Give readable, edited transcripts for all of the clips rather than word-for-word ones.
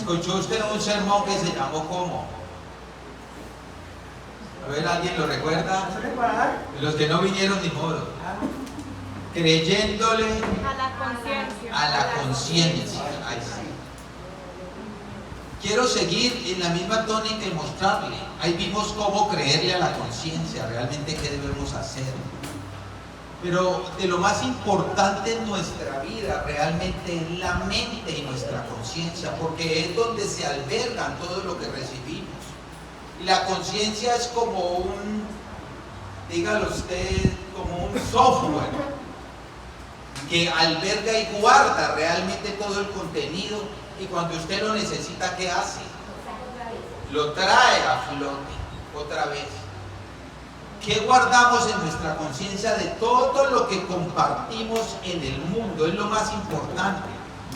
¿Escuchó usted un sermón que se llamó cómo? A ver, ¿alguien lo recuerda? Los que no vinieron ni modo. Creyéndole A la conciencia. a la conciencia. Ay, sí. Quiero seguir en la misma tónica y mostrarle. Ahí vimos cómo creerle a la conciencia, realmente qué debemos hacer. Pero de lo más importante en nuestra vida realmente es la mente y nuestra conciencia, porque es donde se albergan todo lo que recibimos. Y la conciencia es como un, dígalo usted, como un software que alberga y guarda realmente todo el contenido, y cuando usted lo necesita, ¿qué hace? Lo trae a flote otra vez. ¿Qué guardamos en nuestra conciencia de todo lo que compartimos en el mundo? Es lo más importante.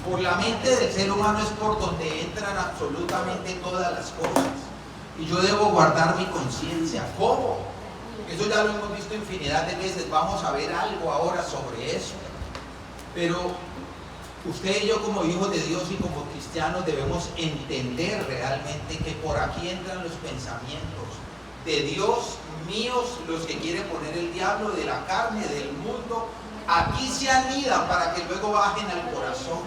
Por la mente del ser humano es por donde entran absolutamente todas las cosas. Y yo debo guardar mi conciencia. ¿Cómo? Eso ya lo hemos visto infinidad de veces. Vamos a ver algo ahora sobre eso. Pero usted y yo, como hijos de Dios y como cristianos, debemos entender realmente que por aquí entran los pensamientos de Dios míos, los que quiere poner el diablo, de la carne, del mundo. Aquí se anidan para que luego bajen al corazón.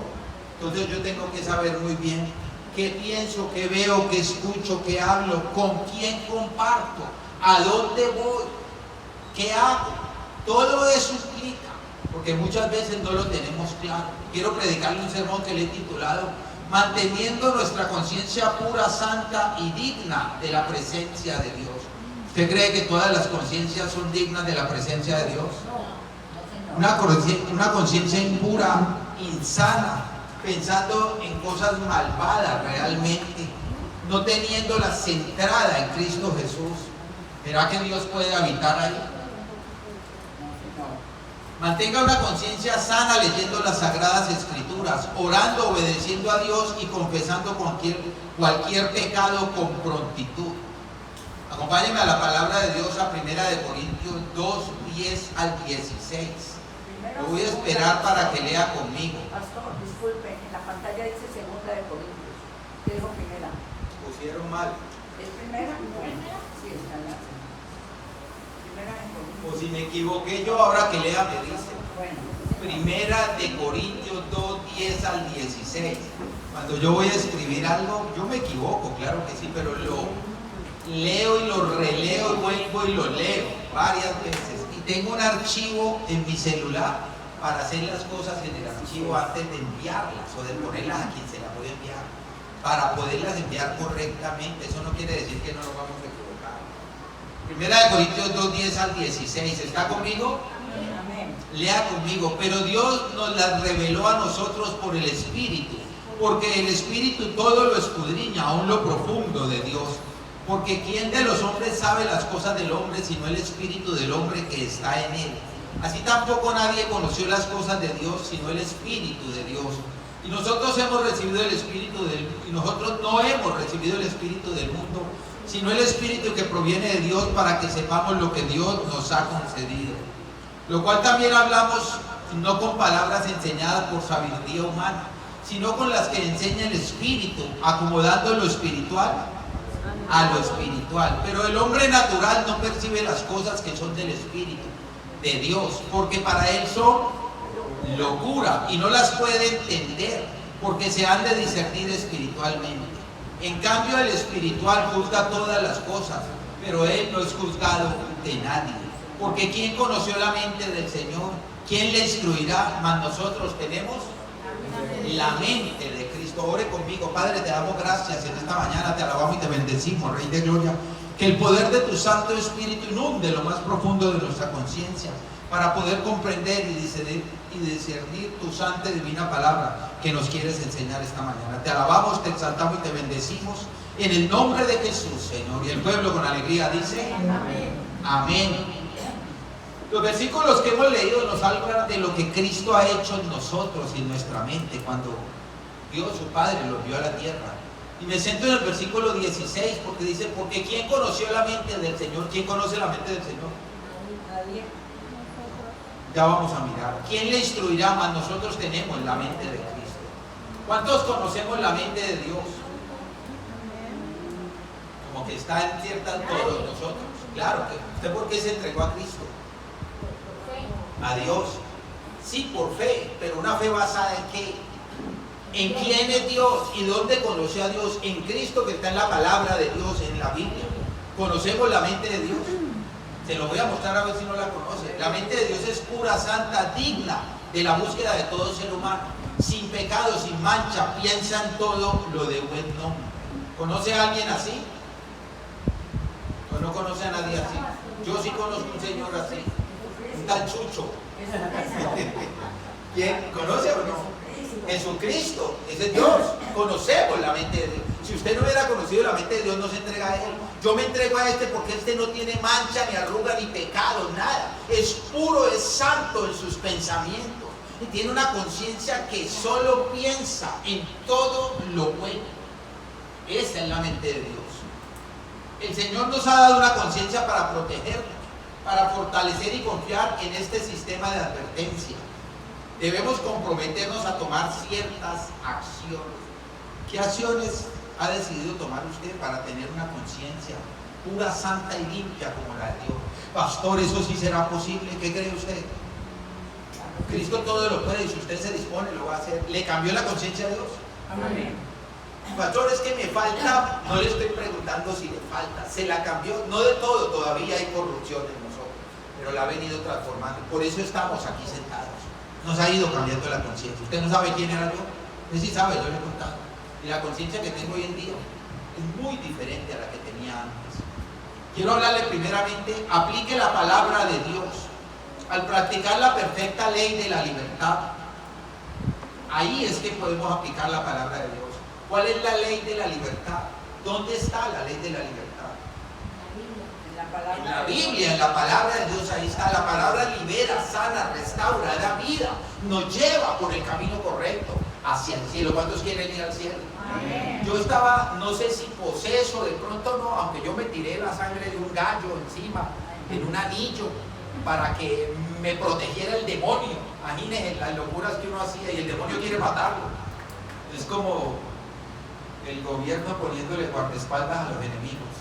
Entonces yo tengo que saber muy bien qué pienso, qué veo, qué escucho, qué hablo, con quién comparto, a dónde voy, qué hago. Todo eso implica, porque muchas veces no lo tenemos claro. Quiero predicarle un sermón que le he titulado Manteniendo nuestra conciencia pura, santa y digna de la presencia de Dios. ¿Usted cree que todas las conciencias son dignas de la presencia de Dios? Una conciencia impura, insana, pensando en cosas malvadas realmente, no teniéndola centrada en Cristo Jesús. ¿Será que Dios puede habitar ahí? Mantenga una conciencia sana leyendo las Sagradas Escrituras, orando, obedeciendo a Dios y confesando cualquier pecado con prontitud. Acompáñenme a la palabra de Dios, a 1 Corintios 2, 10 al 16. Lo voy a esperar para que lea conmigo. Pastor, disculpe, en la pantalla dice 2 Corintios. ¿Qué dijo primera? Pusieron mal. ¿Es primera? Sí, está en la primera en Corintios. O si me equivoqué yo, ahora que lea me dice. Bueno. Corintios 2, 10 al 16. Cuando yo voy a escribir algo, yo me equivoco, claro que sí, pero lo leo y lo releo y vuelvo y lo leo varias veces. Y tengo un archivo en mi celular para hacer las cosas en el archivo antes de enviarlas o de ponerlas a quien se las voy a enviar, para poderlas enviar correctamente. Eso no quiere decir que no nos vamos a equivocar. 1 Corintios 2, 10 al 16. ¿Está conmigo? Amén. Lea conmigo. Pero Dios nos las reveló a nosotros por el Espíritu, porque el Espíritu todo lo escudriña, aún lo profundo de Dios. Porque ¿quién de los hombres sabe las cosas del hombre sino el Espíritu del hombre que está en él? Así tampoco nadie conoció las cosas de Dios sino el Espíritu de Dios. Y nosotros hemos recibido el Espíritu y nosotros no hemos recibido el Espíritu del mundo, sino el Espíritu que proviene de Dios, para que sepamos lo que Dios nos ha concedido. Lo cual también hablamos no con palabras enseñadas por sabiduría humana, sino con las que enseña el Espíritu, acomodando lo espiritual a lo espiritual. Pero el hombre natural no percibe las cosas que son del Espíritu de Dios, porque para él son locura y no las puede entender, porque se han de discernir espiritualmente. En cambio, el espiritual juzga todas las cosas, pero él no es juzgado de nadie. Porque ¿quién conoció la mente del Señor? ¿Quién le instruirá? Mas nosotros tenemos la mente de Cristo. Ore conmigo. Padre, te damos gracias en esta mañana, te alabamos y te bendecimos, Rey de Gloria. Que el poder de tu Santo Espíritu inunde lo más profundo de nuestra conciencia, para poder comprender y discernir tu santa y divina palabra que nos quieres enseñar esta mañana. Te alabamos, te exaltamos y te bendecimos en el nombre de Jesús, Señor. Y el pueblo con alegría dice amén. Amén. Los versículos que hemos leído nos hablan de lo que Cristo ha hecho en nosotros y en nuestra mente cuando Dios, su Padre, lo envió a la tierra. Y me centro en el versículo 16, porque dice, porque ¿quién conoció la mente del Señor? ¿Quién conoce la mente del Señor? Nadie. Ya vamos a mirar. ¿Quién le instruirá? Mas nosotros tenemos la mente de Cristo. ¿Cuántos conocemos la mente de Dios? que está en cierta todos nosotros. Claro, que ¿usted por qué se entregó a Cristo? A Dios. Sí, por fe, pero una fe basada en qué? ¿En quién es Dios? ¿Y dónde conoció a Dios? En Cristo, que está en la palabra de Dios, en la Biblia. Conocemos la mente de Dios. Se lo voy a mostrar a ver si no la conoce. La mente de Dios es pura, santa, digna de la búsqueda de todo ser humano. Sin pecado, sin mancha, piensa en todo lo de buen nombre. ¿Conoce a alguien así? ¿O no conoce a nadie así? Yo sí conozco un señor así. Un tal Chucho. ¿Quién? ¿Conoce o no? Jesucristo, ese es Dios. Conocemos la mente de Dios. Si usted no hubiera conocido la mente de Dios, no se entrega a Él. Yo me entrego a este porque este no tiene mancha, ni arruga, ni pecado, nada. Es puro, es santo en sus pensamientos. Y tiene una conciencia que solo piensa en todo lo bueno. Esa es la mente de Dios. El Señor nos ha dado una conciencia para protegernos, para fortalecer y confiar en este sistema de advertencia. Debemos comprometernos a tomar ciertas acciones. ¿Qué acciones ha decidido tomar usted para tener una conciencia pura, santa y limpia como la de Dios? Pastor, ¿eso sí será posible? ¿Qué cree usted? Cristo todo lo puede y si usted se dispone lo va a hacer. ¿Le cambió la conciencia a Dios? Amén. Pastor, es que me falta, no le estoy preguntando si le falta, se la cambió, no de todo, todavía hay corrupción en nosotros, pero la ha venido transformando, por eso estamos aquí sentados, nos ha ido cambiando la conciencia. Usted no sabe quién era yo, usted sí sabe, yo le he contado, y la conciencia que tengo hoy en día es muy diferente a la que tenía antes. Quiero hablarle primeramente, aplique la palabra de Dios, al practicar la perfecta ley de la libertad, ahí es que podemos aplicar la palabra de Dios. ¿Cuál es la ley de la libertad? ¿Dónde está la ley de la libertad? En la Biblia, en la palabra de Dios, ahí está. La palabra libera, sana, restaura, da vida, nos lleva por el camino correcto hacia el cielo. ¿Cuántos quieren ir al cielo? Amén. Yo estaba, no sé si poseso, de pronto no, aunque yo me tiré la sangre de un gallo encima, en un anillo, para que me protegiera el demonio. Imagínense las locuras que uno hacía y el demonio quiere matarlo. Es como el gobierno poniéndole guardaespaldas a los enemigos,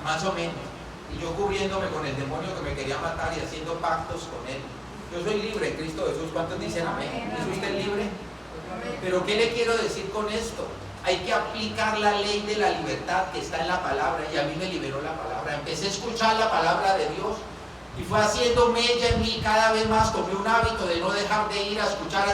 más o menos, y yo cubriéndome con el demonio que me quería matar y haciendo pactos con él. Yo soy libre en Cristo Jesús. ¿Cuántos dicen amén? ¿Es usted libre? Pero ¿qué le quiero decir con esto? Hay que aplicar la ley de la libertad que está en la palabra, y a mí me liberó la palabra. Empecé a escuchar la palabra de Dios y fue haciendo mella en mí cada vez más. Tomé un hábito de no dejar de ir a escuchar,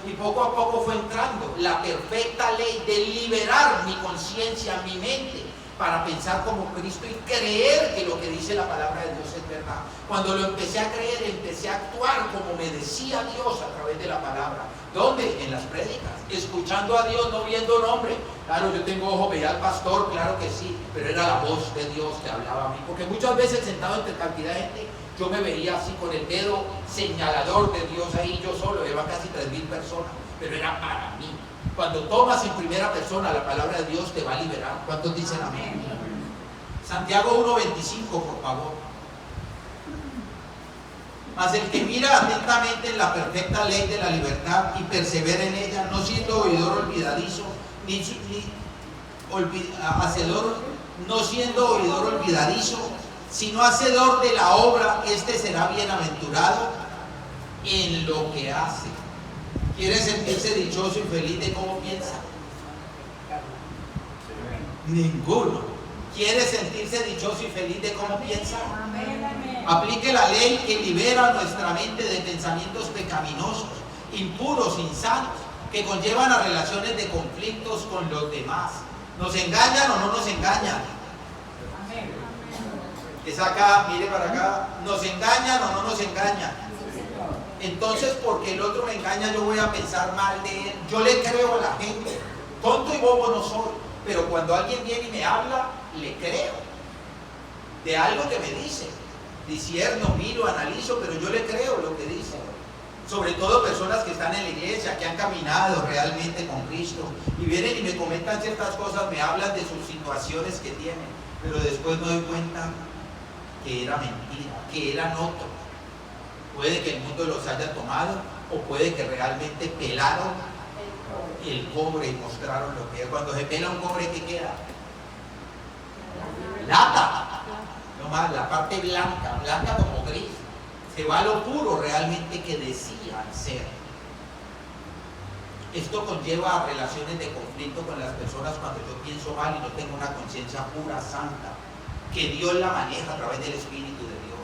y poco a poco fue entrando la perfecta ley de liberar mi conciencia, mi mente, para pensar como Cristo y creer que lo que dice la palabra de Dios es verdad. Cuando lo empecé a creer, empecé a actuar como me decía Dios a través de la palabra. ¿Dónde? En las prédicas, escuchando a Dios, no viendo un hombre. Claro, yo tengo ojo, veía al pastor, claro que sí, pero era la voz de Dios que hablaba a mí. Porque muchas veces sentado entre cantidad de gente, yo me veía así con el dedo señalador de Dios ahí, yo solo, llevan casi 3,000 personas, pero era para mí. Cuando tomas en primera persona la palabra de Dios, te va a liberar. ¿Cuántos dicen amén? Santiago 1:25, por favor. Mas el que mira atentamente en la perfecta ley de la libertad y persevera en ella, no siendo oidor olvidadizo, no siendo oidor olvidadizo, sino hacedor de la obra, este será bienaventurado en lo que hace. ¿Quiere sentirse dichoso y feliz de cómo piensa? Ninguno. ¿Quiere sentirse dichoso y feliz de cómo piensa? Aplique la ley que libera nuestra mente de pensamientos pecaminosos, impuros, insanos, que conllevan a relaciones de conflictos con los demás. ¿Nos engañan o no nos engañan? Es acá, mire para acá. ¿Nos engañan o no nos engañan? Entonces, porque el otro me engaña, yo voy a pensar mal de él. Yo le creo a la gente. Tonto y bobo no soy, pero cuando alguien viene y me habla, le creo de algo que me dice. Discierno, miro, analizo, pero yo le creo lo que dice. Sobre todo personas que están en la iglesia, que han caminado realmente con Cristo y vienen y me comentan ciertas cosas, me hablan de sus situaciones que tienen, pero después me doy cuenta que era mentira, que eran otros. Puede que el mundo los haya tomado, o puede que realmente pelaron el cobre y mostraron lo que es. Cuando se pela un cobre, ¿qué queda? plata, no más, la parte blanca, blanca como gris, se va a lo puro realmente que decían ser. Esto conlleva relaciones de conflicto con las personas cuando yo pienso mal y no tengo una conciencia pura, santa, que Dios la maneja a través del Espíritu de Dios.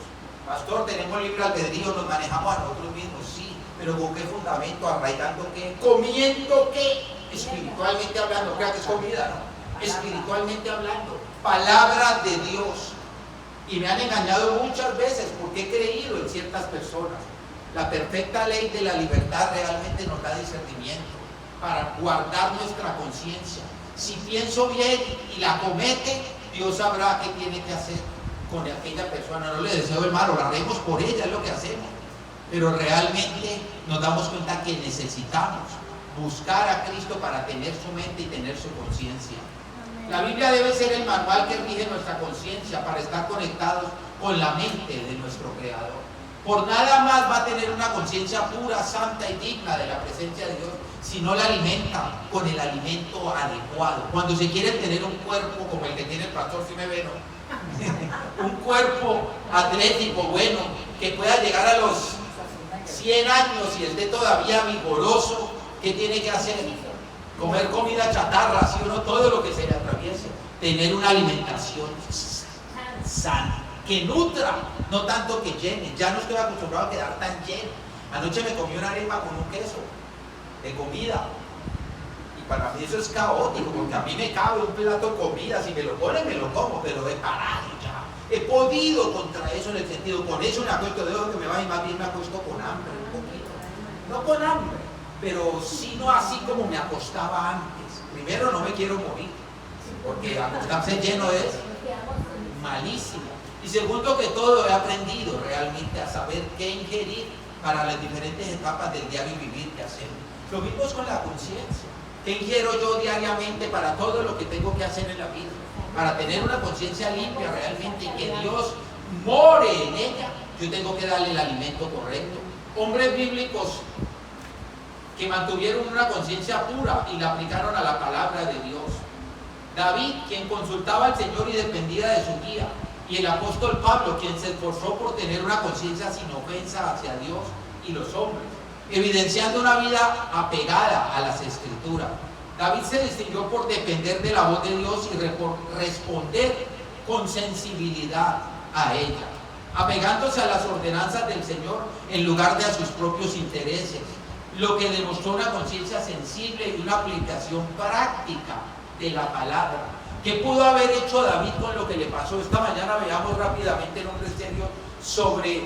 Pastor, tenemos libre albedrío, nos manejamos a nosotros mismos, sí, pero ¿con qué fundamento? ¿Arraigando qué? ¿Comiendo qué? Espiritualmente hablando, crea que es comida, ¿no? Espiritualmente hablando, palabra de Dios. Y me han engañado muchas veces porque he creído en ciertas personas. La perfecta ley de la libertad realmente nos da discernimiento para guardar nuestra conciencia. Si pienso bien y la comete, Dios sabrá qué tiene que hacer con aquella persona. No le deseo el mal, oraremos por ella, es lo que hacemos. Pero realmente nos damos cuenta que necesitamos buscar a Cristo para tener su mente y tener su conciencia. La Biblia debe ser el manual que rige nuestra conciencia para estar conectados con la mente de nuestro Creador. Por nada más va a tener una conciencia pura, santa y digna de la presencia de Dios si no la alimenta con el alimento adecuado. Cuando se quiere tener un cuerpo como el que tiene el pastor, si me ve, ¿no? Un cuerpo atlético, bueno, que pueda llegar a los 100 años y esté todavía vigoroso, ¿qué tiene que hacer? Comer comida chatarra, ¿sí o no? Todo lo que se le atraviese. Tener una alimentación sana, que nutra, no tanto que llene. Ya no estoy acostumbrado a quedar tan lleno. Anoche me comí una arepa con un queso de comida. Y para mí eso es caótico, porque a mí me cabe un plato de comida. Si me lo ponen, me lo como, pero he parado ya. He podido contra eso en el sentido, con eso me acuesto, de que me va y más bien me acuesto con hambre un poquito. No con hambre, pero sino así como me acostaba antes. Primero, no me quiero morir, porque acostarse lleno es malísimo. Y segundo, que todo he aprendido realmente a saber qué ingerir para las diferentes etapas del diario vivir que hacemos. Lo mismo es con la conciencia. ¿Qué ingiero yo diariamente para todo lo que tengo que hacer en la vida? Para tener una conciencia limpia realmente y que Dios more en ella, yo tengo que darle el alimento correcto. Hombres bíblicos que mantuvieron una conciencia pura y la aplicaron a la palabra de Dios. David, quien consultaba al Señor y dependía de su guía. Y el apóstol Pablo, quien se esforzó por tener una conciencia sin ofensa hacia Dios y los hombres, evidenciando una vida apegada a las Escrituras. David se distinguió por depender de la voz de Dios y responder con sensibilidad a ella, apegándose a las ordenanzas del Señor en lugar de a sus propios intereses, lo que demostró una conciencia sensible y una aplicación práctica de la palabra. ¿Qué pudo haber hecho David con lo que le pasó? Esta mañana veamos rápidamente en un misterio sobre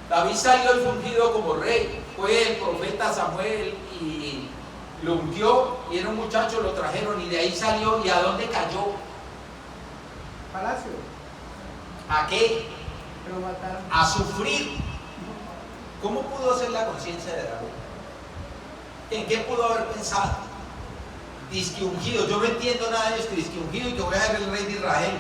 David. Salió y fue ungido como rey. Fue el profeta Samuel y lo ungió, y era un muchacho, lo trajeron y de ahí salió. ¿Y a dónde cayó? Palacio. ¿A qué? Lo mataron. A sufrir. ¿Cómo pudo ser la conciencia de David? ¿En qué pudo haber pensado? Disque ungido, yo no entiendo nada de esto, disque ungido y que voy a ser el rey de Israel,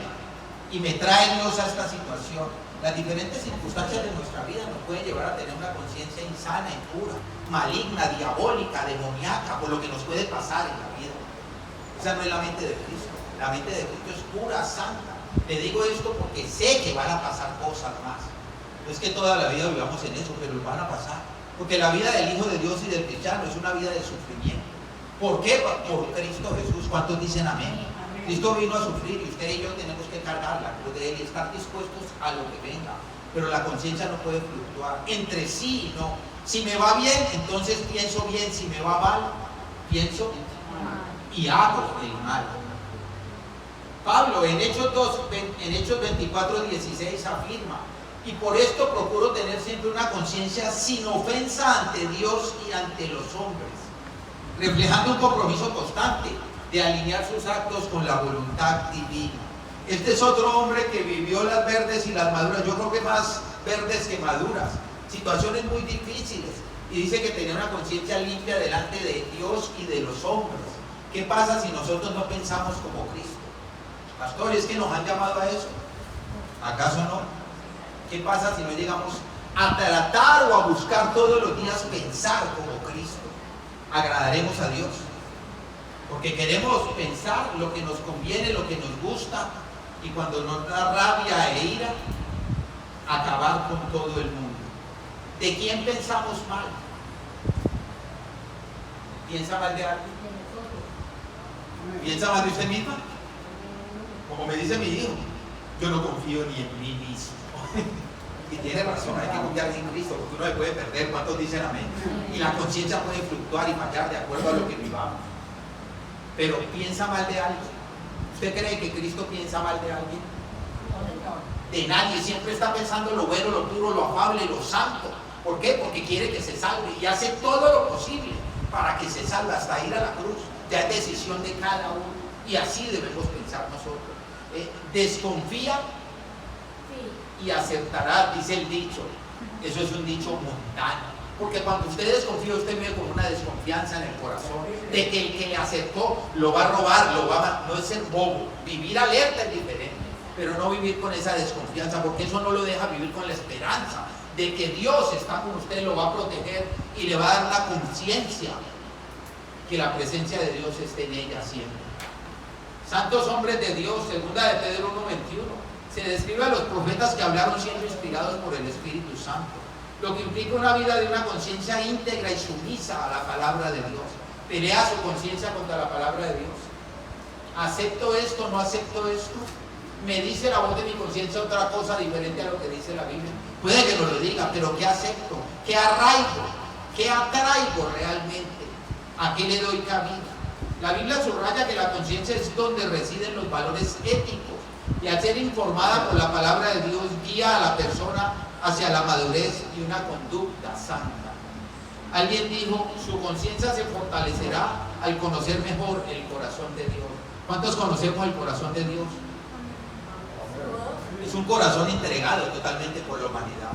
y me trae Dios a esta situación. Las diferentes circunstancias de nuestra vida nos pueden llevar a tener una conciencia insana, impura, maligna, diabólica, demoníaca, por lo que nos puede pasar en la vida. Esa no es la mente de Cristo. La mente de Cristo es pura, santa. Le digo esto porque sé que van a pasar cosas más. No es que toda la vida vivamos en eso, pero van a pasar. Porque la vida del Hijo de Dios y del cristiano es una vida de sufrimiento. ¿Por qué? Por Cristo Jesús. ¿Cuántos dicen amén? Amén. Cristo vino a sufrir y usted y yo tenemos que cargar la cruz de Él y estar dispuestos a lo que venga. Pero la conciencia no puede fluctuar entre sí y no. Si me va bien, entonces pienso bien. Si me va mal, pienso y hago el mal. Pablo en Hechos 24:16 afirma: y por esto procuro tener siempre una conciencia sin ofensa ante Dios y ante los hombres, reflejando un compromiso constante de alinear sus actos con la voluntad divina. Este es otro hombre que vivió las verdes y las maduras, yo creo que más verdes que maduras, situaciones muy difíciles, y dice que tenía una conciencia limpia delante de Dios y de los hombres. ¿Qué pasa si nosotros no pensamos como Cristo? Pastores, que nos han llamado a eso. ¿Acaso no? ¿Qué pasa si no llegamos a tratar o a buscar todos los días pensar como Cristo? Agradaremos a Dios, porque queremos pensar lo que nos conviene, lo que nos gusta, y cuando nos da rabia e ira, acabar con todo el mundo. ¿De quién pensamos mal? ¿Piensa mal de alguien? ¿Piensa mal de usted misma? Como me dice mi hijo, yo no confío ni en mí mismo. Y tiene razón, hay que confiar en Cristo, porque uno se puede perder. ¿Cuántos dicen amén? Y la conciencia puede fluctuar y fallar de acuerdo a lo que vivamos. Pero piensa mal de alguien. ¿Usted cree que Cristo piensa mal de alguien? De nadie, siempre está pensando lo bueno, lo puro, lo afable, lo santo. ¿Por qué? Porque quiere que se salve y hace todo lo posible para que se salve hasta ir a la cruz. Ya es decisión de cada uno y así debemos pensar nosotros. Desconfía y aceptará, dice el dicho. Eso es un dicho mundano, porque cuando usted desconfía, usted vive con una desconfianza en el corazón de que el que le acercó lo va a robar, no es ser bobo. Vivir alerta es diferente, pero no vivir con esa desconfianza, porque eso no lo deja vivir con la esperanza de que Dios está con usted, lo va a proteger y le va a dar la conciencia que la presencia de Dios esté en ella siempre. Santos hombres de Dios, segunda de Pedro 1:21, se describe a los profetas que hablaron siendo inspirados por el Espíritu Santo, lo que implica una vida de una conciencia íntegra y sumisa a la palabra de Dios. Pelea su conciencia contra la palabra de Dios. ¿Acepto esto? ¿No acepto esto? ¿Me dice la voz de mi conciencia otra cosa diferente a lo que dice la Biblia? Puede que no lo diga, pero ¿qué acepto? ¿Qué arraigo? ¿Qué atraigo realmente? ¿A qué le doy cabida? La Biblia subraya que la conciencia es donde residen los valores éticos, y al ser informada por la palabra de Dios guía a la persona hacia la madurez y una conducta santa. Alguien dijo, su conciencia se fortalecerá al conocer mejor el corazón de Dios. ¿Cuántos conocemos el corazón de Dios? Es un corazón entregado totalmente por la humanidad,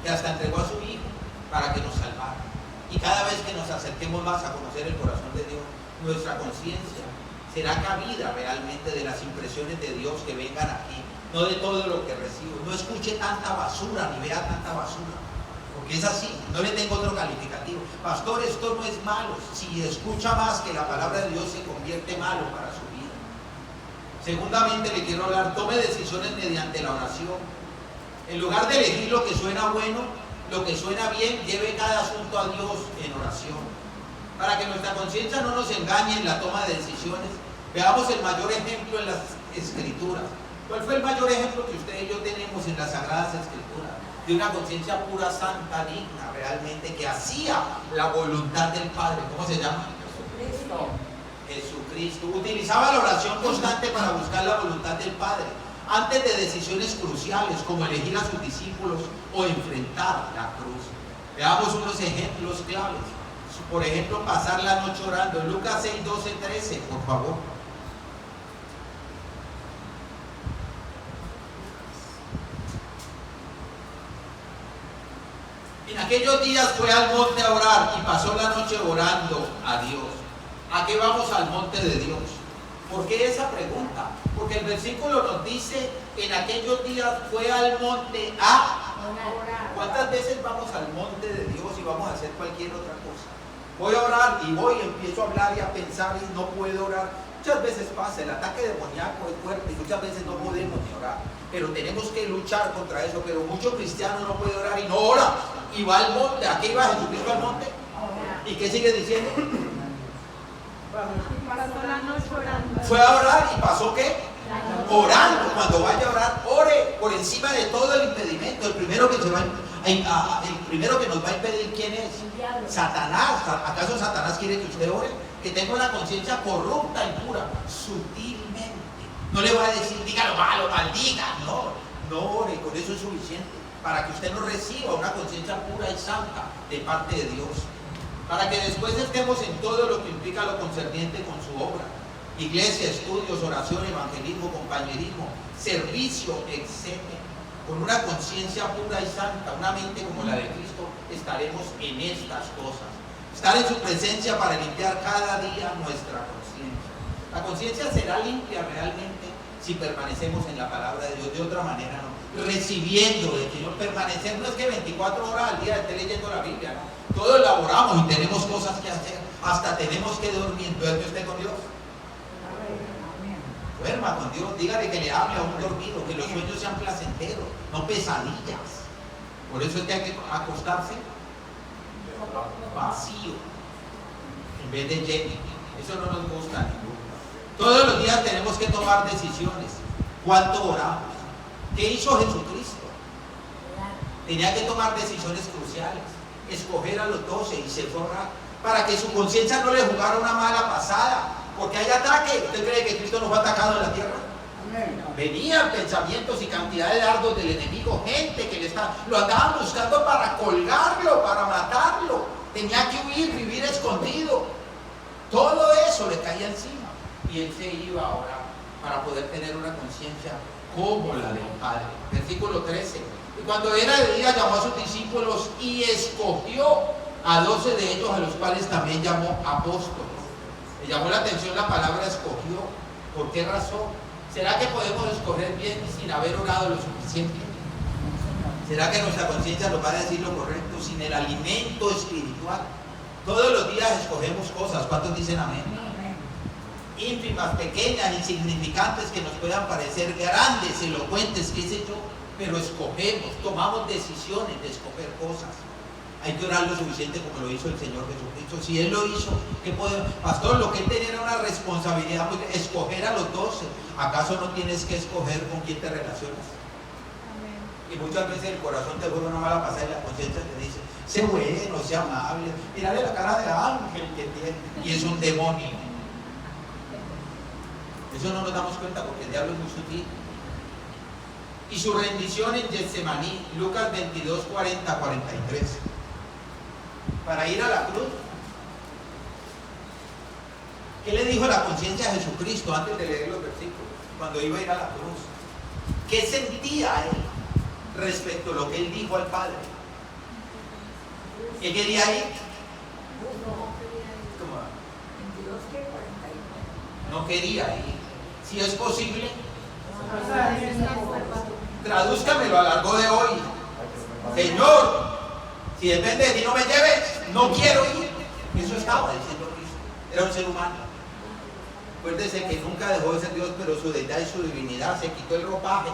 que hasta entregó a su Hijo para que nos salvara. Y cada vez que nos acerquemos más a conocer el corazón de Dios, nuestra conciencia será cabida realmente de las impresiones de Dios que vengan aquí, no de todo lo que recibo. No escuche tanta basura ni vea tanta basura, porque es así, no le tengo otro calificativo. Pastor, esto no es malo. Si escucha más que la palabra de Dios, se convierte malo para su vida. Segundamente le quiero hablar, tome decisiones mediante la oración. En lugar de elegir lo que suena bueno, lo que suena bien, lleve cada asunto a Dios en oración, para que nuestra conciencia no nos engañe en la toma de decisiones. Veamos el mayor ejemplo en las Escrituras. ¿Cuál fue el mayor ejemplo que usted y yo tenemos en las Sagradas Escrituras? De una conciencia pura, santa, digna, realmente, que hacía la voluntad del Padre. ¿Cómo se llama? Jesucristo. Jesucristo. Utilizaba la oración constante para buscar la voluntad del Padre, antes de decisiones cruciales, como elegir a sus discípulos o enfrentar la cruz. Veamos unos ejemplos claves. Por ejemplo, pasar la noche orando. Lucas 6, 12, 13, por favor. En aquellos días fue al monte a orar y pasó la noche orando a Dios. ¿A qué vamos al monte de Dios? ¿Por qué esa pregunta? Porque el versículo nos dice, en aquellos días fue al monte a orar. ¿Cuántas veces vamos al monte de Dios y vamos a hacer cualquier otra cosa? Voy a orar y empiezo a hablar y a pensar y no puedo orar. Muchas veces pasa, el ataque demoníaco es fuerte y muchas veces no podemos ni orar. Pero tenemos que luchar contra eso. Pero muchos cristianos no pueden orar y no ora. Y va al monte. ¿A qué iba Jesucristo al monte? ¿Y qué sigue diciendo? Pasó la noche orando. Fue a orar y pasó ¿qué? Orando. Cuando vaya a orar, ore por encima de todo el impedimento. El primero que nos va a impedir, ¿quién es? Satanás. ¿Acaso Satanás quiere que usted ore? Que tenga una conciencia corrupta y pura, sutilmente. No le va a decir, dígalo malo, maldiga. No ore, con eso es suficiente. Para que usted no reciba una conciencia pura y santa de parte de Dios. Para que después estemos en todo lo que implica lo concerniente con su obra. Iglesia, estudios, oración, evangelismo, compañerismo, servicio, etc. Con una conciencia pura y santa, una mente como la de Cristo, estaremos en estas cosas. Estar en su presencia para limpiar cada día nuestra conciencia. La conciencia será limpia realmente si permanecemos en la palabra de Dios. De otra manera no. Recibiendo del Señor, permanecer no es que 24 horas al día esté leyendo la Biblia, ¿no? Todos laboramos y tenemos cosas que hacer, hasta tenemos que dormir. ¿Duerme usted con Dios? Duerma con Dios, dígale que le hable a un dormido, que los sueños sean placenteros, no pesadillas. Por eso es que hay que acostarse vacío en vez de lleno. Eso no nos gusta ninguno. Todos los días tenemos que tomar decisiones. ¿Cuánto oramos? ¿Qué hizo Jesucristo? Tenía que tomar decisiones cruciales, escoger a los 12 y se fue a orar, para que su conciencia no le jugara una mala pasada, porque hay ataque. ¿Usted cree que Cristo nos fue atacado en la tierra? Venían pensamientos y cantidad de dardos del enemigo, gente que lo andaban buscando para colgarlo, para matarlo. Tenía que huir, vivir escondido. Todo eso le caía encima y él se iba a orar para poder tener una conciencia como la del Padre. Versículo 13. Y cuando era de día llamó a sus discípulos y escogió a 12 de ellos, a los cuales también llamó apóstoles. Me llamó la atención la palabra escogió. ¿Por qué razón? ¿Será que podemos escoger bien sin haber orado lo suficiente? ¿Será que nuestra conciencia nos va a decir lo correcto sin el alimento espiritual? Todos los días escogemos cosas. ¿Cuántos dicen amén? Ínfimas, pequeñas, insignificantes, que nos puedan parecer grandes, elocuentes, qué sé yo, pero escogemos, tomamos decisiones de escoger cosas. Hay que orar lo suficiente como lo hizo el Señor Jesucristo. Si Él lo hizo, ¿qué podemos? Pastor, lo que Él tenía era una responsabilidad, escoger a los 12. ¿Acaso no tienes que escoger con quién te relacionas? Amén. Y muchas veces el corazón te juega una mala pasada y la conciencia te dice, sé bueno, sé amable, mírale la cara de ángel que tiene, y es un demonio. Eso no nos damos cuenta porque el diablo es muy sutil. Y su rendición en Getsemaní, Lucas 22, 40, 43. Para ir a la cruz. ¿Qué le dijo la conciencia a Jesucristo antes de leer los versículos? Cuando iba a ir a la cruz. ¿Qué sentía él respecto a lo que él dijo al Padre? ¿Qué quería ir? ¿Cómo? No quería ir. Si es posible, tradúzcamelo a largo de hoy. Señor, si depende de ti no me lleves, no quiero ir. Eso estaba diciendo Cristo. Era un ser humano. Acuérdese que nunca dejó de ser Dios, pero su deidad y su divinidad se quitó el ropaje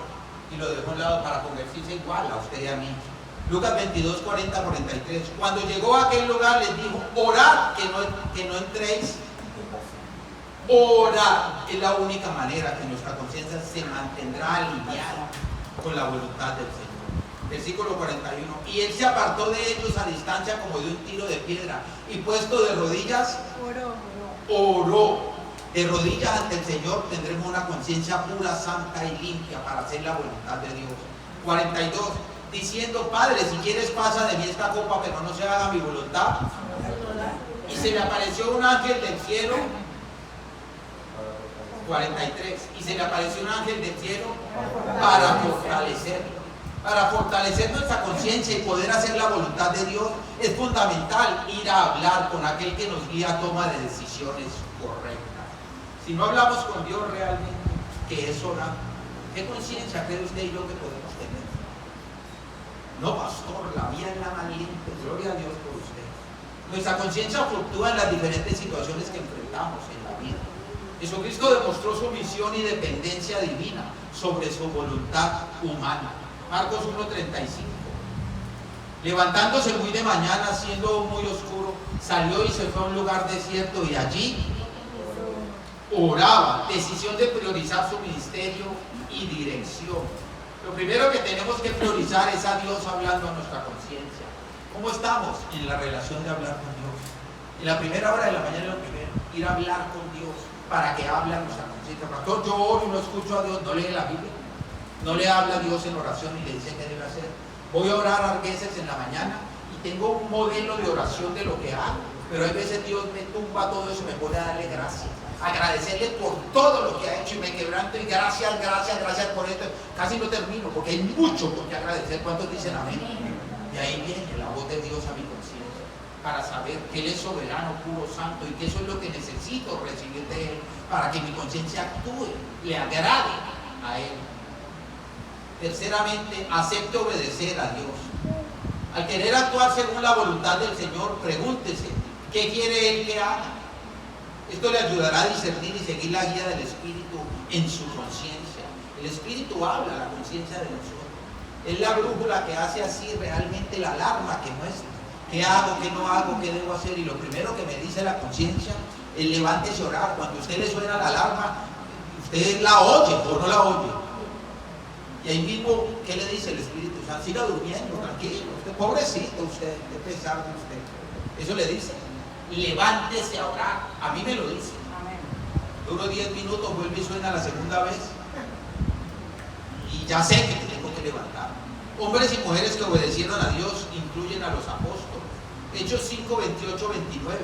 y lo dejó a un lado para convertirse igual a usted y a mí. Lucas 22, 40, 43. Cuando llegó a aquel lugar les dijo, orad que no entréis. Orar es la única manera que nuestra conciencia se mantendrá alineada con la voluntad del Señor. Versículo 41. Y él se apartó de ellos a distancia como de un tiro de piedra y puesto de rodillas, oró. De rodillas ante el Señor tendremos una conciencia pura, santa y limpia para hacer la voluntad de Dios. 42. Diciendo, Padre, si quieres pasa de mí esta copa, pero no se haga mi voluntad. Y se le apareció un ángel del cielo. 43. Y se le apareció un ángel del cielo para fortalecer nuestra conciencia y poder hacer la voluntad de Dios. Es fundamental ir a hablar con aquel que nos guía a toma de decisiones correctas. Si no hablamos con Dios realmente, ¿qué es orar? ¿Qué conciencia cree usted y yo que podemos tener? No, pastor, la mía es la más limpia. Gloria a Dios por usted. Nuestra conciencia fluctúa en las diferentes situaciones que enfrentamos en la vida. Jesucristo demostró su misión y dependencia divina sobre su voluntad humana. Marcos 1:35. Levantándose muy de mañana, siendo muy oscuro, salió y se fue a un lugar desierto y allí oraba. Decisión de priorizar su ministerio y dirección. Lo primero que tenemos que priorizar es a Dios hablando a nuestra conciencia. ¿Cómo estamos en la relación de hablar con Dios? En la primera hora de la mañana, lo primero, ir a hablar con Dios para que hable a nuestra conciencia. Pastor, yo oro y no escucho a Dios, no lee la Biblia, no le habla a Dios en oración y le dice qué debe hacer. Voy a orar a veces en la mañana y tengo un modelo de oración de lo que hago, pero hay veces Dios me tumba todo eso y me pone a darle gracias, agradecerle por todo lo que ha hecho y me quebranto y gracias por esto. Casi no termino porque hay mucho por qué agradecer. ¿Cuántos dicen amén? Y ahí viene la voz de Dios a mi conciencia para saber que Él es soberano, puro, santo y que eso es lo que necesito recibir de Él para que mi conciencia actúe, le agrade a Él. Terceramente, acepte obedecer a Dios. Al querer actuar según la voluntad del Señor, pregúntese, ¿qué quiere Él que haga? Esto le ayudará a discernir y seguir la guía del Espíritu en su conciencia. El Espíritu habla a la conciencia de nosotros. Es la brújula que hace así realmente la alarma que muestra. ¿Qué hago? ¿Qué no hago? ¿Qué debo hacer? Y lo primero que me dice la conciencia es levántese a orar. Cuando a usted le suena la alarma, usted la oye o no la oye. Y ahí mismo, ¿qué le dice el Espíritu Santo? Siga durmiendo, tranquilo. Usted, pobrecito usted, qué pesar de usted. Eso le dice. Levántese a orar. A mí me lo dice. Duro 10 minutos, vuelve y suena la segunda vez. Y ya sé que me tengo que levantar. Hombres y mujeres que obedecieron a Dios incluyen a los apóstoles. Hechos 5, 28, 29.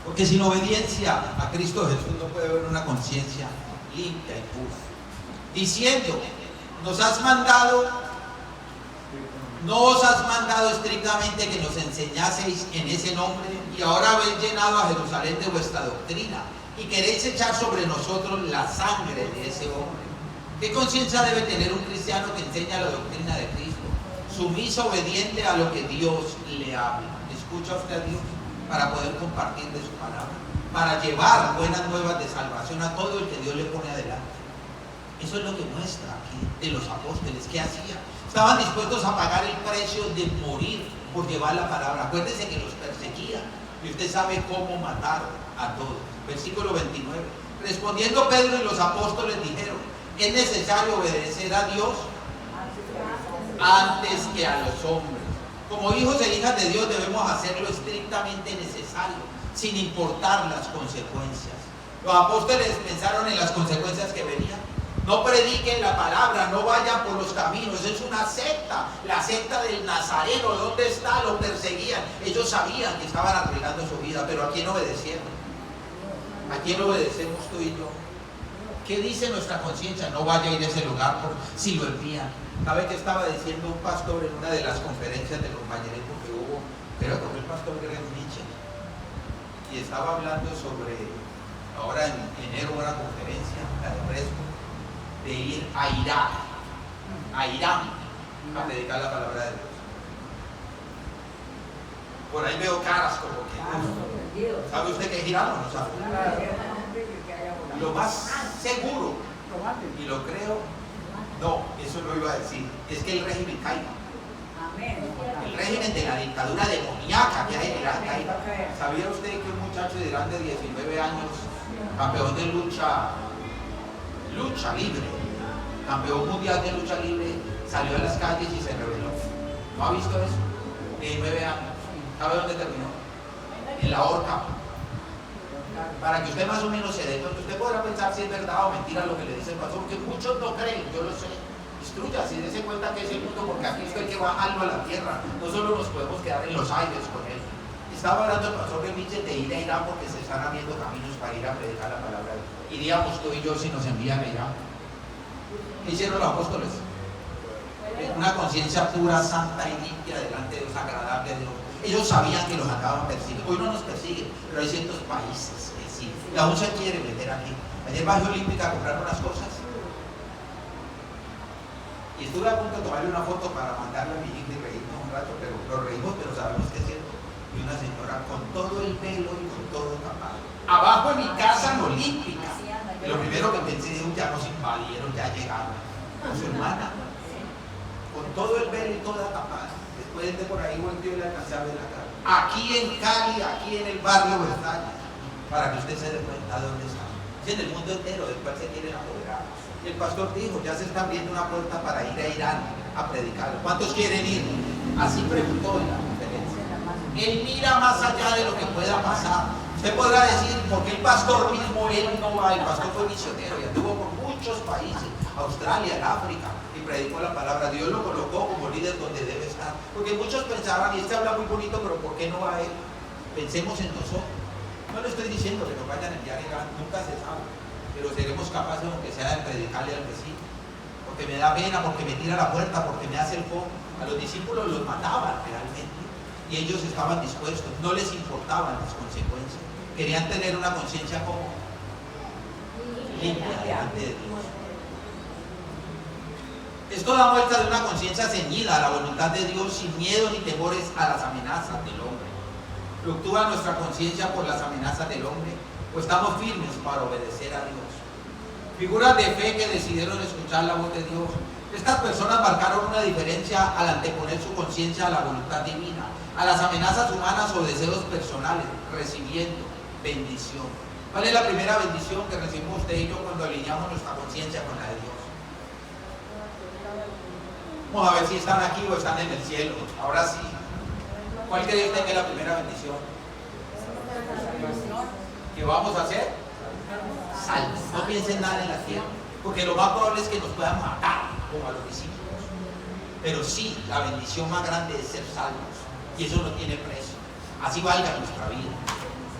Porque sin obediencia a Cristo Jesús no puede haber una conciencia limpia y pura. Diciendo, no os has mandado estrictamente que nos enseñaseis en ese nombre, y ahora habéis llenado a Jerusalén de vuestra doctrina, y queréis echar sobre nosotros la sangre de ese hombre. ¿Qué conciencia debe tener un cristiano que enseña la doctrina de Cristo? Sumiso, obediente a lo que Dios le habla. ¿Escucha usted a Dios? Para poder compartir de su palabra, para llevar buenas nuevas de salvación a todo el que Dios le pone adelante. Eso es lo que muestra aquí de los apóstoles. ¿Qué hacían? Estaban dispuestos a pagar el precio de morir por llevar la palabra. Acuérdense que los perseguían y usted sabe cómo matar a todos. Versículo 29. Respondiendo Pedro y los apóstoles dijeron: es necesario obedecer a Dios antes que a los hombres. Como hijos e hijas de Dios debemos hacerlo estrictamente necesario, sin importar las consecuencias. Los apóstoles pensaron en las consecuencias que venían. No prediquen la palabra, no vayan por los caminos. Es una secta, la secta del Nazareno. ¿Dónde está? Lo perseguían. Ellos sabían que estaban arruinando su vida, pero ¿a quién obedecieron? ¿A quién obedecemos tú y yo? ¿Qué dice nuestra conciencia? No vaya a ir a ese lugar por si lo envían. ¿Sabe qué estaba diciendo un pastor en una de las conferencias de compañerismo que hubo? Creo que fue el pastor Greg Mitchell. Y estaba hablando sobre, ahora en enero, una conferencia, la de Fresco, de ir a Irán, a predicar la palabra de Dios. Por ahí veo caras como que, ¿sabe usted qué es Irán o no sabe? Lo más seguro, y lo creo, no, eso no iba a decir, es que el régimen caiga. El régimen de la dictadura demoníaca que hay en Irán caiga. ¿Sabía usted que un muchacho de Irán de 19 años, campeón de lucha libre, campeón mundial de lucha libre, salió a las calles y se rebeló? ¿No ha visto eso? 19 años. ¿Sabe dónde terminó? En la horca. Para que usted más o menos se dé cuenta, usted podrá pensar si es verdad o mentira lo que le dice el pastor, porque muchos no creen, yo lo sé. Instruya, si dése cuenta que es el mundo, porque aquí esto hay que bajarlo a la tierra, no solo nos podemos quedar en los aires con él. Estaba hablando el pastor de Mitchell de ir a Irán porque se están abriendo caminos para ir a predicar la palabra de Dios. Iríamos tú y yo si nos envían a Irán. ¿Qué hicieron los apóstoles? Una conciencia pura, santa y limpia delante de Dios, agradable a Dios. Ellos sabían que los acaban persiguiendo. Hoy no nos persiguen, pero hay ciertos países que sí. Y aún se quiere meter aquí. Ayer bajé a Olímpica a comprar unas cosas. Y estuve a punto de tomarle una foto para mandarle a mi hija y reírnos un rato, pero lo reímos, pero sabemos que es cierto. Y una señora con todo el pelo y con todo tapado. Abajo en mi casa en Olímpica. Y lo primero que pensé, ya nos invadieron, ya llegaron. Con su hermana. Con todo el pelo y toda tapada. Después de por ahí volvió y le alcancé a ver la cara. Aquí en Cali, aquí en el barrio Versalles, para que usted se dé cuenta de dónde está. Es en el mundo entero, después se quieren apoderar. Y el pastor dijo, ya se está abriendo una puerta para ir a Irán a predicar. ¿Cuántos quieren ir? Así preguntó en la conferencia. Él mira más allá de lo que pueda pasar. Usted podrá decir, porque el pastor mismo, él no va, el pastor fue misionero y anduvo por muchos países, Australia, el África, y predicó la palabra. Dios lo colocó como líder donde debe estar. Porque muchos pensaban, y este habla muy bonito, pero ¿por qué no va él? Pensemos en nosotros. No le estoy diciendo que nos vayan a enviar a Irán, nunca se sabe, pero seremos capaces, aunque sea, de predicarle al vecino. Porque me da pena, porque me tira la puerta, porque me hace el foco. A los discípulos los mataban realmente. Y ellos estaban dispuestos, no les importaban las consecuencias. Querían tener una conciencia como limpia delante de Dios. Esto da muestra de una conciencia ceñida a la voluntad de Dios, sin miedo ni temores a las amenazas del hombre. ¿Fluctúa nuestra conciencia por las amenazas del hombre o estamos firmes para obedecer a Dios? Figuras de fe que decidieron escuchar la voz de Dios. Estas personas marcaron una diferencia al anteponer su conciencia a la voluntad divina, a las amenazas humanas o deseos personales, recibiendo bendición. ¿Cuál es la primera bendición que recibimos usted y yo cuando alineamos nuestra conciencia con la de Dios? Vamos a ver si están aquí o están en el cielo. Ahora sí. ¿Cuál cree usted que es la primera bendición? ¿Qué vamos a hacer? Salvos. No piensen nada en la tierra, porque lo más probable es que nos puedan matar, como a los discípulos. Pero sí, la bendición más grande es ser salvos, y eso no tiene precio. Así valga nuestra vida.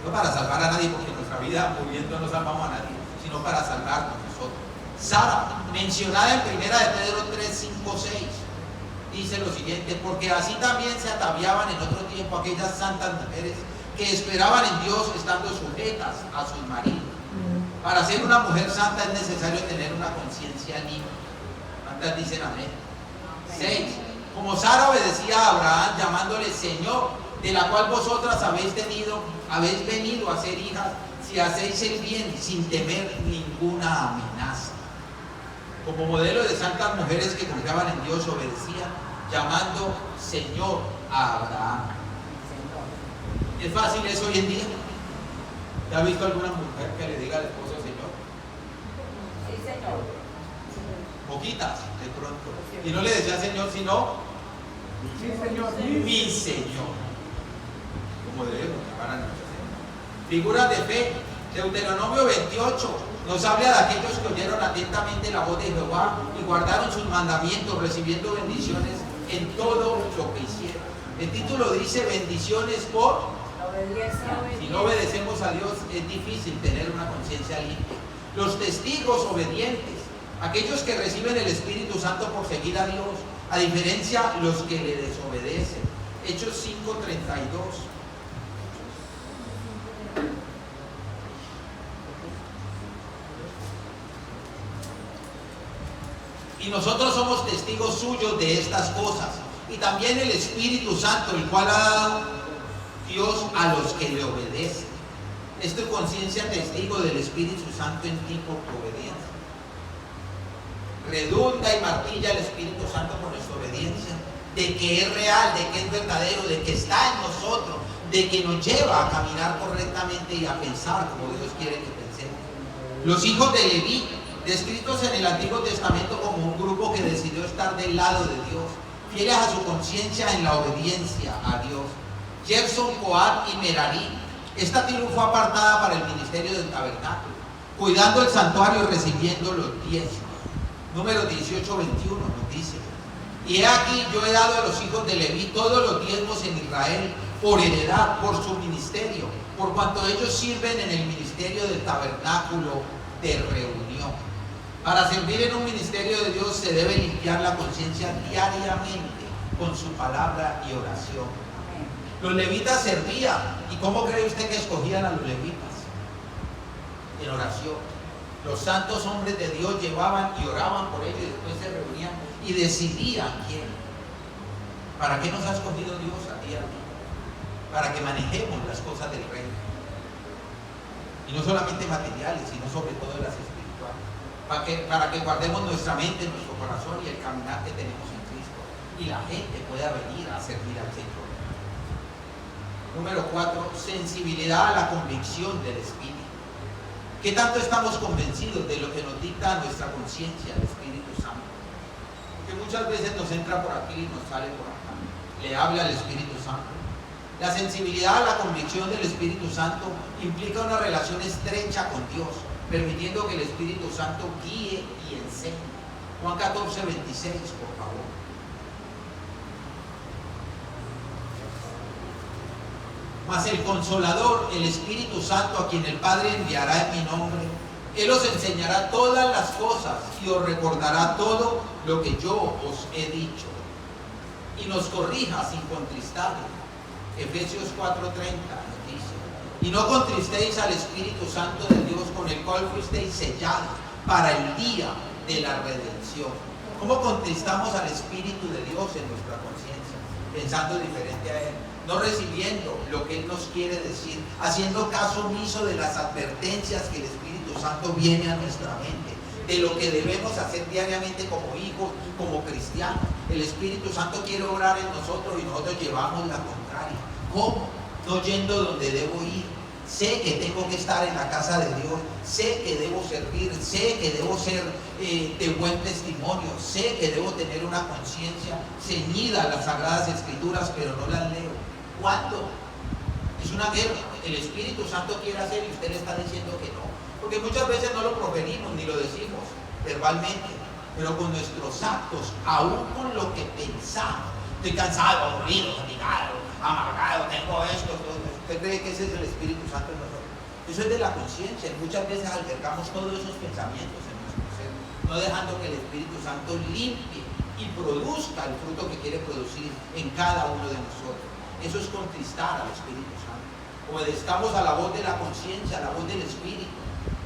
No para salvar a nadie, porque nuestra vida muriendo no salvamos a nadie, sino para salvarnos nosotros. Sara, mencionada en 1 de Pedro 3, 5, 6, dice lo siguiente: porque así también se ataviaban en otro tiempo aquellas santas mujeres que esperaban en Dios estando sujetas a sus maridos. Para ser una mujer santa es necesario tener una conciencia limpia. ¿Cuántas dicen amén? 6. Como Sara obedecía a Abraham llamándole Señor, de la cual vosotras habéis venido a ser hijas, si hacéis el bien sin temer ninguna amenaza. Como modelo de santas mujeres que confiaban en Dios, obedecían llamando Señor a Abraham. ¿Es fácil eso hoy en día? ¿Ya ha visto alguna mujer que le diga al esposo Señor? Sí, Señor. Poquitas, de pronto. Y no le decía Señor, sino Sí, Señor. mi Señor. Como debemos llamar a nuestro Señor. Figuras de fe. Deuteronomio 28 nos habla de aquellos que oyeron atentamente la voz de Jehová y guardaron sus mandamientos, recibiendo bendiciones en todo lo que hicieron. El título dice bendiciones por La obediencia. Si no obedecemos a Dios, es difícil tener una conciencia limpia. Los testigos obedientes, aquellos que reciben el Espíritu Santo por seguir a Dios, a diferencia de los que le desobedecen. Hechos 5:32. Y nosotros somos testigos suyos de estas cosas. Y también el Espíritu Santo, el cual ha dado Dios a los que le obedecen. Es tu conciencia testigo del Espíritu Santo en ti por tu obediencia. Redunda y martilla el Espíritu Santo por nuestra obediencia, de que es real, de que es verdadero, de que está en nosotros, de que nos lleva a caminar correctamente y a pensar como Dios quiere que pensemos. Los hijos de Leví, descritos en el Antiguo Testamento como un grupo que decidió estar del lado de Dios, fieles a su conciencia en la obediencia a Dios. Gerson, Coat y Merari. Esta tribu fue apartada para el ministerio del tabernáculo, cuidando el santuario y recibiendo los diezmos. Número 18, 21 nos dice: y he aquí, yo he dado a los hijos de Leví todos los diezmos en Israel por heredad, por su ministerio, por cuanto ellos sirven en el ministerio del tabernáculo de reunión. Para servir en un ministerio de Dios se debe limpiar la conciencia diariamente con su palabra y oración. Los levitas servían. ¿Y cómo cree usted que escogían a los levitas? En oración. Los santos hombres de Dios llevaban y oraban por ellos y después se reunían y decidían quién. ¿Para qué nos ha escogido Dios a ti y a mí? Para que manejemos las cosas del reino. Y no solamente materiales, sino sobre todo las espirituales. Para que guardemos nuestra mente, nuestro corazón y el caminar que tenemos en Cristo. Y la gente pueda venir a servir al Señor. Número 4, sensibilidad a la convicción del Espíritu. ¿Qué tanto estamos convencidos de lo que nos dicta nuestra conciencia, el Espíritu Santo? Porque muchas veces nos entra por aquí y nos sale por acá. Le habla al Espíritu Santo. La sensibilidad a la convicción del Espíritu Santo implica una relación estrecha con Dios, permitiendo que el Espíritu Santo guíe y enseñe. Juan 14, 26, por favor. Mas el Consolador, el Espíritu Santo, a quien el Padre enviará en mi nombre, Él os enseñará todas las cosas y os recordará todo lo que yo os he dicho. Y nos corrija sin contristarle. Efesios 4:30 nos dice: y no contristéis al Espíritu Santo de Dios, con el cual fuisteis sellados para el día de la redención. ¿Cómo contristamos al Espíritu de Dios en nuestra conciencia? Pensando diferente a Él, no recibiendo lo que Él nos quiere decir, haciendo caso omiso de las advertencias que el Espíritu Santo viene a nuestra mente, de lo que debemos hacer diariamente como hijos, como cristianos. El Espíritu Santo quiere obrar en nosotros y nosotros llevamos la contraria. ¿Cómo? No yendo donde debo ir. Sé que tengo que estar en la casa de Dios, sé que debo servir, sé que debo ser de buen testimonio, sé que debo tener una conciencia ceñida a las Sagradas Escrituras, pero no las leo. ¿Cuándo? Es una guerra. El Espíritu Santo quiere hacer y usted le está diciendo que no. Porque muchas veces no lo proferimos ni lo decimos verbalmente, pero con nuestros actos, aún con lo que pensamos. Estoy cansado, aburrido, fatigado, amargado, tengo esto, todo esto. ¿Usted cree que ese es el Espíritu Santo en nosotros? Eso es de la conciencia. Muchas veces albergamos todos esos pensamientos en nuestro ser, no dejando que el Espíritu Santo limpie y produzca el fruto que quiere producir en cada uno de nosotros. Eso es contristar al Espíritu Santo. Obedezcamos a la voz de la conciencia, a la voz del Espíritu.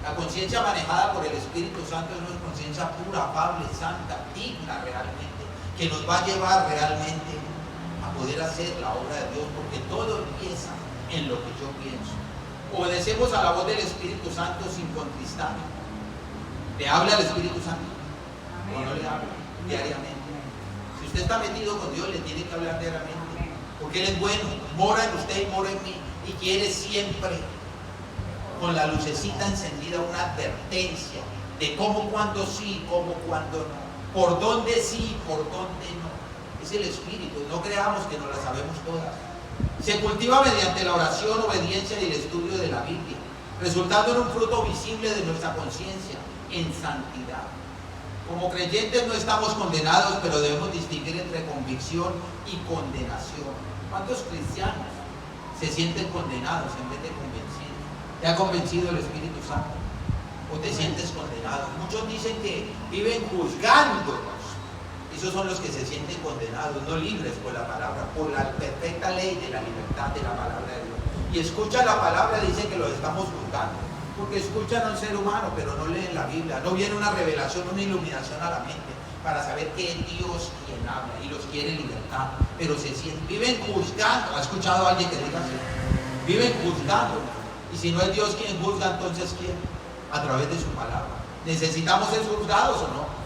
La conciencia manejada por el Espíritu Santo es una conciencia pura, afable, santa, digna realmente, que nos va a llevar realmente a poder hacer la obra de Dios, porque todo empieza en lo que yo pienso. Obedecemos a la voz del Espíritu Santo sin contristar. ¿Le habla al Espíritu Santo? ¿O no le habla? Diariamente. Si usted está metido con Dios, le tiene que hablar diariamente, porque Él es bueno, mora en usted y mora en mí, y quiere siempre con la lucecita encendida una advertencia de cómo, cuándo sí, cómo, cuándo no, por dónde sí, por dónde no. Es el Espíritu. No creamos que no la sabemos todas. Se cultiva mediante la oración, obediencia y el estudio de la Biblia, resultando en un fruto visible de nuestra conciencia en santidad. Como creyentes no estamos condenados, pero debemos distinguir entre convicción y condenación. ¿Cuántos cristianos se sienten condenados en vez de convencidos? ¿Te ha convencido el Espíritu Santo? ¿O te sientes condenado? Muchos dicen que viven juzgándonos. Esos son los que se sienten condenados, no libres por la palabra, por la perfecta ley de la libertad de la palabra de Dios. Y escuchan la palabra, dicen que los estamos juzgando, porque escuchan a un ser humano, pero no leen la Biblia. No viene una revelación, una iluminación a la mente para saber que es Dios quien habla y los quiere libertad, pero se sienten, viven juzgando. ¿Ha escuchado a alguien que diga así? Viven juzgando. Y si no es Dios quien juzga, entonces ¿quién? A través de su palabra. ¿Necesitamos ser juzgados o no?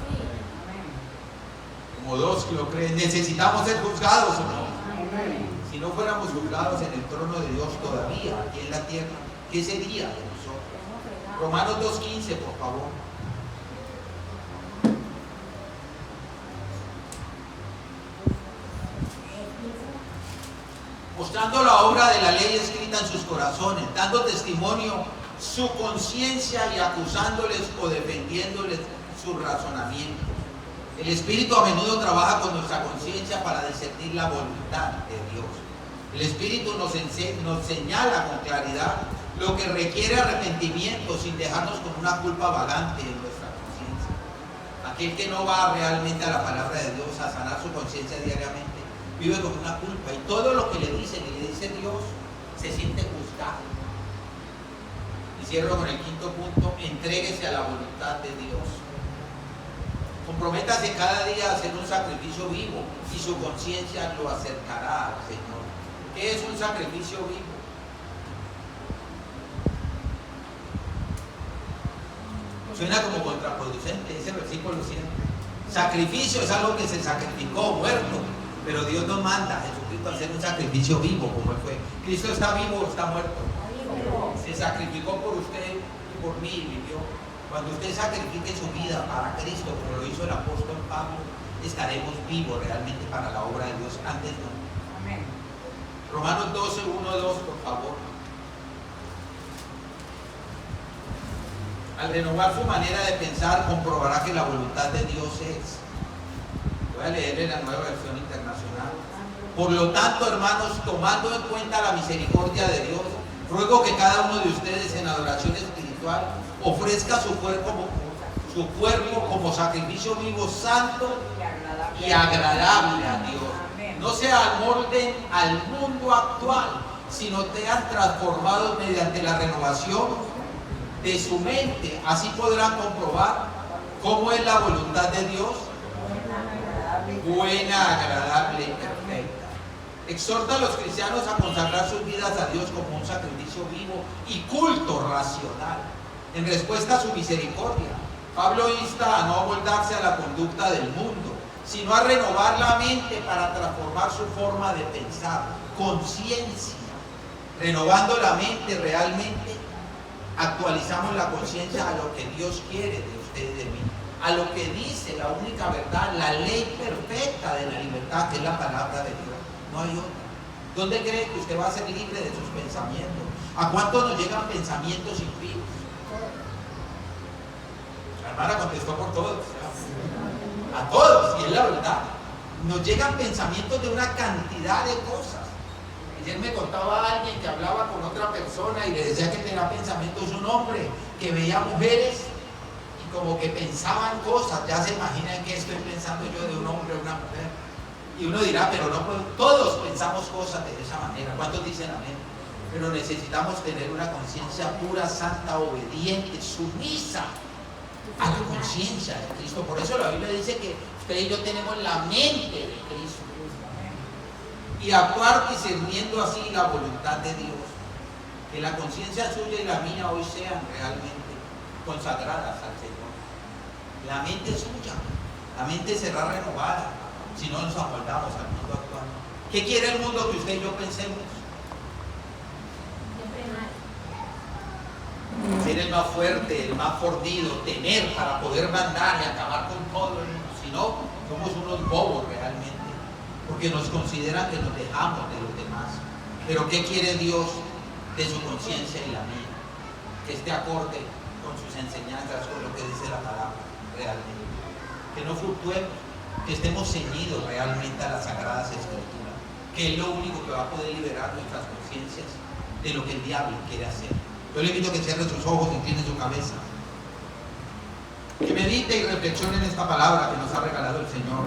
Como dos que lo creen. ¿Necesitamos ser juzgados o no? Si no fuéramos juzgados en el trono de Dios todavía, aquí en la tierra, ¿qué sería de nosotros? Romanos 2:15, por favor. Mostrando la obra de la ley escrita en sus corazones, dando testimonio su conciencia y acusándoles o defendiéndoles su razonamiento. El Espíritu a menudo trabaja con nuestra conciencia para discernir la voluntad de Dios. El Espíritu nos señala con claridad lo que requiere arrepentimiento sin dejarnos con una culpa vagante en nuestra conciencia. Aquel que no va realmente a la palabra de Dios a sanar su conciencia diariamente vive con una culpa, y todo lo que le dicen y le dice Dios se siente juzgado. Y cierro con el quinto punto: entréguese a la voluntad de Dios. Comprométase cada día a hacer un sacrificio vivo y su conciencia lo acercará al Señor. ¿Qué es un sacrificio vivo? Suena como contraproducente ese versículo siempre. Sacrificio es algo que se sacrificó, muerto. Pero Dios nos manda a Jesucristo a hacer un sacrificio vivo, como Él fue. Cristo está vivo o está muerto. Se sacrificó por usted y por mí y vivió. Cuando usted sacrifique su vida para Cristo, como lo hizo el apóstol Pablo, estaremos vivos realmente para la obra de Dios. Antes no. Amén. Romanos 12, 1, 2, por favor. Al renovar su manera de pensar, comprobará que la voluntad de Dios es. Voy a leerle la Nueva Versión Internacional. Por lo tanto, hermanos, tomando en cuenta la misericordia de Dios, ruego que cada uno de ustedes en adoración espiritual ofrezca su cuerpo como sacrificio vivo, santo y agradable a Dios. No se amolden al mundo actual, sino sean transformados mediante la renovación de su mente. Así podrán comprobar cómo es la voluntad de Dios, buena, agradable y perfecta. Exhorta a los cristianos a consagrar sus vidas a Dios como un sacrificio vivo y culto racional, en respuesta a su misericordia. Pablo insta a no amoldarse a la conducta del mundo, sino a renovar la mente para transformar su forma de pensar, conciencia. Renovando la mente realmente, actualizamos la conciencia a lo que Dios quiere de usted y de mí, a lo que dice la única verdad, la ley perfecta de la libertad, que es la palabra de Dios. No hay otra. ¿Dónde cree que usted va a ser libre de sus pensamientos? ¿A cuántos nos llegan pensamientos impíos? La hermana contestó por todos. A todos, y es la verdad. Nos llegan pensamientos de una cantidad de cosas. Ayer me contaba a alguien que hablaba con otra persona y le decía que tenía pensamientos, un hombre que veía mujeres y como que pensaban cosas. Ya se imaginan que estoy pensando yo de un hombre o una mujer. Y uno dirá, pero no puedo. Todos pensamos cosas de esa manera. ¿Cuántos dicen amén? Pero necesitamos tener una conciencia pura, santa, obediente, sumisa a la conciencia de Cristo. Por eso la Biblia dice que usted y yo tenemos la mente de Cristo. Y actuar discerniendo así la voluntad de Dios. Que la conciencia suya y la mía hoy sean realmente consagradas al Señor. La mente es suya. La mente será renovada si no nos amoldamos al mundo actual. ¿Qué quiere el mundo que usted y yo pensemos? Ser el más fuerte, el más fornido, tener para poder mandar y acabar con todo el mundo. Si no, somos unos bobos realmente, porque nos consideran que nos dejamos de los demás. Pero ¿qué quiere Dios de su conciencia y la mía? Que esté acorde con sus enseñanzas, con lo que dice la palabra realmente. Que no fluctuemos, que estemos ceñidos realmente a las Sagradas Escrituras, que es lo único que va a poder liberar nuestras conciencias de lo que el diablo quiere hacer. Yo le invito a que cierre sus ojos y incline su cabeza. Que medite y reflexione en esta palabra que nos ha regalado el Señor.